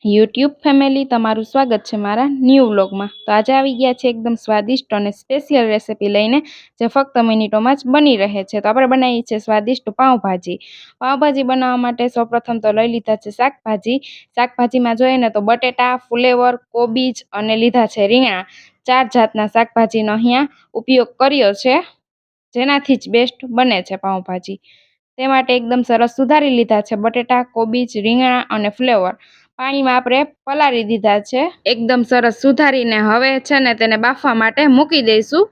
YouTube family તમારું સ્વાગત છે મારા ન્યૂ વ્લોગમાં। તો આજે આવી ગયા છે એકદમ સ્વાદિષ્ટ અને સ્પેશિયલ રેસિપી લઈને, જે ફક્ત મિનિટોમાં જ બની રહે છે। તો આપણે બનાવીએ છીએ સ્વાદિષ્ટ પાઉંભાજી। પાઉંભાજી બનાવવા માટે સૌપ્રથમ તો લઈ લીધા છે શાકભાજી। શાકભાજીમાં જોઈએ ને તો બટેટા, ફુલેવર, કોબીજ અને લીધા છે રીંગણા। 4 જાતના શાકભાજીનો અહીંયા ઉપયોગ કર્યો છે, જેનાથી જ બેસ્ટ બને છે પાઉંભાજી। તે માટે એકદમ સરસ સુધારી લીધા છે બટેટા, કોબીજ, રીંગણા અને ફ્લેવર। પાણીમાં આપણે પલાળી દીધા છે એકદમ સરસ સુધારીને। હવે છે ને તેને બાફવા માટે મૂકી દઈશું।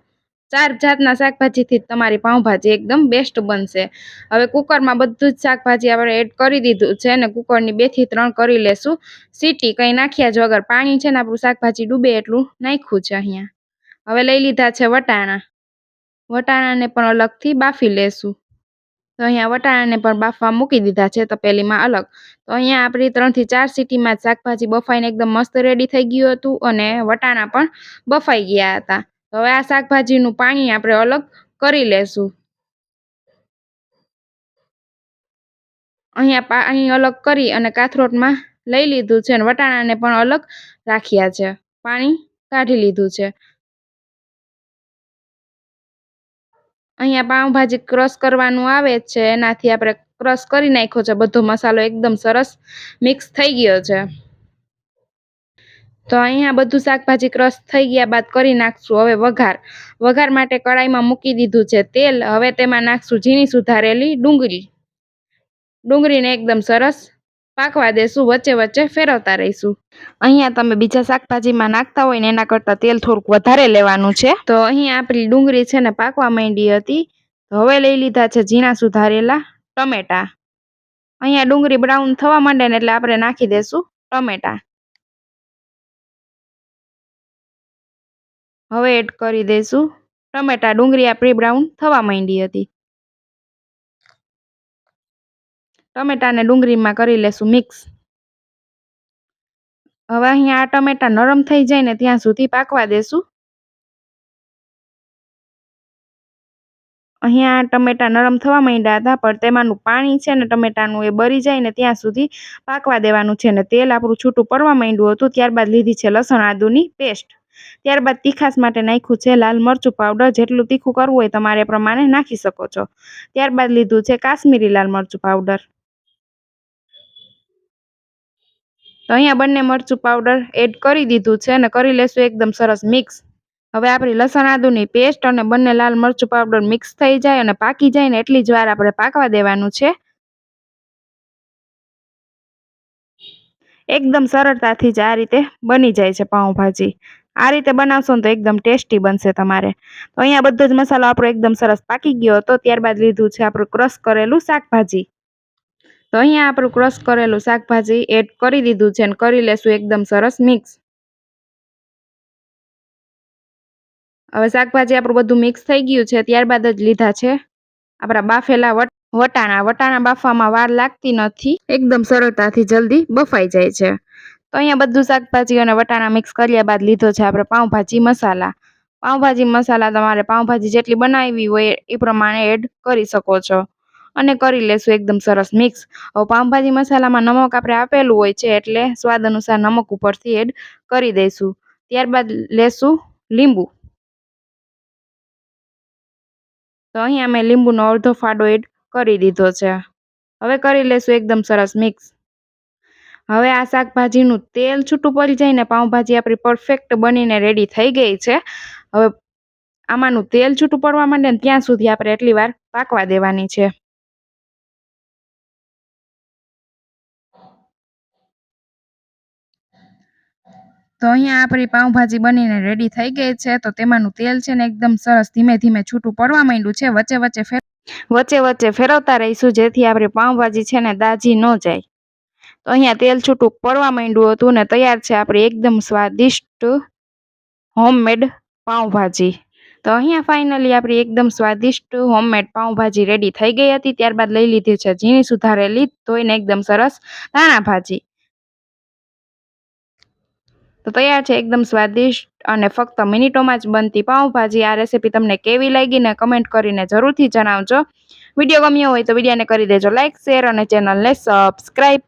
4 જાતના શાકભાજીથી તમારી પાઉંભાજી એકદમ બેસ્ટ બનશે। હવે કુકરમાં બધું જ શાકભાજી આપણે એડ કરી દીધું છે અને કુકરની 2 થી 3 કરી લેશું સીટી, કંઈ નાખ્યા જ વગર। પાણી છે ને આપણું શાકભાજી ડૂબે એટલું નાખ્યું છે અહીંયા। હવે લઈ લીધા છે વટાણા। વટાણાને પણ અલગથી બાફી લેશું। તો અહીંયા વટાણાને પણ બાફવા મૂકી દીધા છે તપેલીમાં અલગ। તો અહીંયા આપણી 3 થી 4 સીટીમાં શાકભાજી બફાઈને એકદમ મસ્ત રેડી થઈ ગયું હતું અને વટાણા પણ બફાઈ ગયા હતા। તો હવે આ શાકભાજીનું પાણી આપણે અલગ કરી લેશું। અહીંયા પાણી અલગ કરી અને કાથરોટમાં લઈ લીધું છે અને વટાણાને પણ અલગ રાખ્યા છે, પાણી કાઢી લીધું છે। અહીંયા પાઉંભાજી ક્રશ કરવાનું આવે છે, એનાથી આપણે ક્રશ કરી નાખ્યો છે। બધો મસાલો એકદમ સરસ મિક્સ થઈ ગયો છે। તો અહીંયા બધું શાકભાજી ક્રશ થઈ ગયા બાદ કરી નાખશું હવે વઘાર। વઘાર માટે કડાઈમાં મૂકી દીધું છે તેલ। હવે તેમાં નાખશું ઝીણી સુધારેલી ડુંગળી। ડુંગળીને એકદમ સરસ પાકવા દેશું, વચ્ચે વચ્ચે ફેરવતા રહીશું। અહીંયા તમે બીજા શાકભાજીમાં નાખતા હોય ને એના કરતાં તેલ થોડુંક વધારે લેવાનું છે। તો અહીંયા આપણી ડુંગળી છે ને પાકવા માંડી હતી। હવે લઈ લીધા છે ઝીણા સુધારેલા ટમેટા। અહીંયા ડુંગળી બ્રાઉન થવા માંડે ને એટલે આપણે નાખી દેશું ટમેટા। હવે એડ કરી દઈશું ટમેટા। ડુંગળી આપણી બ્રાઉન થવા માંડી હતી। ટમેટા અને ડુંગળીમાં કરી લેશું મિક્સ। હવે અહીંયા આ ટમેટા નરમ થઈ જાય ને ત્યાં સુધી પાકવા દેશું। અહીંયા ટમેટા નરમ થવા માંડ્યા હતા, પણ તેમાંનું પાણી છે ને ટમેટાનું એ બળી જાય ને ત્યાં સુધી પાકવા દેવાનું છે ને તેલ આપણું છૂટું પડવા માંડ્યું હતું। ત્યારબાદ લીધી છે લસણ આદુની પેસ્ટ। ત્યારબાદ તીખાસ માટે નાખ્યું છે લાલ મરચું પાવડર। જેટલું તીખું કરવું હોય તમારે એ પ્રમાણે નાખી શકો છો। ત્યારબાદ લીધું છે કાશ્મીરી લાલ મરચું પાવડર। તો અહીંયા બંને મરચું પાવડર એડ કરી દીધું છે અને કરી લેશું એકદમ સરસ મિક્સ। હવે આપણી લસણ આદુની પેસ્ટ અને બંને લાલ મરચું પાવડર મિક્સ થઈ જાય અને પાકી જાય ને એટલી જ વાર આપણે પાકવા દેવાનું છે। એકદમ સરળતાથી જ આ રીતે બની જાય છે પાઉંભાજી। આ રીતે બનાવશો ને તો એકદમ ટેસ્ટી બનશે તમારે। તો અહીંયા બધો જ મસાલો આપણો એકદમ સરસ પાકી ગયો હતો। ત્યારબાદ લીધું છે આપણું ક્રશ કરેલું શાકભાજી। તો અહીંયા આપણું ક્રશ કરેલું શાકભાજી એડ કરી દીધું છે અને કરી લેશું એકદમ સરસ મિક્સ। હવે શાકભાજી આપણું બધું મિક્સ થઈ ગયું છે। ત્યારબાદ જ લીધા છે આપણા બાફેલા વટાણા। વટાણા બાફવામાં વાર લાગતી નથી, એકદમ સરળતાથી જલ્દી બફાઈ જાય છે। તો અહીંયા બધું શાકભાજી અને વટાણા મિક્સ કર્યા બાદ લીધો છે આપણે પાઉંભાજી મસાલા। પાઉંભાજી મસાલા તમારે પાઉંભાજી જેટલી બનાવી હોય એ પ્રમાણે એડ કરી શકો છો અને કરી લેશું એકદમ સરસ મિક્સ। હવે પાઉંભાજી મસાલામાં નમક આપણે આપેલું હોય છે એટલે સ્વાદ અનુસાર નમક ઉપરથી એડ કરી દઈશું। ત્યારબાદ લેશું લીંબુ। તો અહીંયા મેં લીંબુનો અડધો ફાડો એડ કરી દીધો છે। હવે કરી લેશું એકદમ સરસ મિક્સ। હવે આ શાકભાજીનું તેલ છૂટું પડી જાય ને પાઉંભાજી આપણી પરફેક્ટ બનીને રેડી થઈ ગઈ છે। હવે આમાંનું તેલ છૂટું પડવા માંડે ને ત્યાં સુધી આપણે એટલી વાર પાકવા દેવાની છે। તો અહીંયા આપણી પાઉંભાજી બનીને રેડી થઈ ગઈ છે। તો તેમાંનું તેલ છે ને એકદમ સરસ ધીમે ધીમે છૂટું પડવા માંડ્યું છે। વચ્ચે વચ્ચે ફેરવતા રહીશું જેથી આપણી પાઉંભાજી છે ને દાજી ન જાય। તો અહીંયા તેલ છૂટું પડવા માંડ્યું હતું ને તૈયાર છે આપણી એકદમ સ્વાદિષ્ટ હોમમેડ પાઉંભાજી। તો અહીંયા ફાઇનલી આપણી એકદમ સ્વાદિષ્ટ હોમમેડ પાઉંભાજી રેડી થઈ ગઈ હતી। ત્યારબાદ લઈ લીધી છે ઝીણી સુધારેલી ધોઈને એકદમ સરસ ધાણા ભાજી। તો તૈયાર છે એકદમ સ્વાદિષ્ટ અને ફક્ત મિનિટોમાં જ બનતી પાઉંભાજી। આ રેસીપી તમને કેવી લાગી ને કમેન્ટ કરીને જરૂરથી જણાવજો। વિડીયો ગમ્યો હોય તો વિડીયોને કરી દેજો લાઇક, શેર અને ચેનલને સબસ્ક્રાઈબ।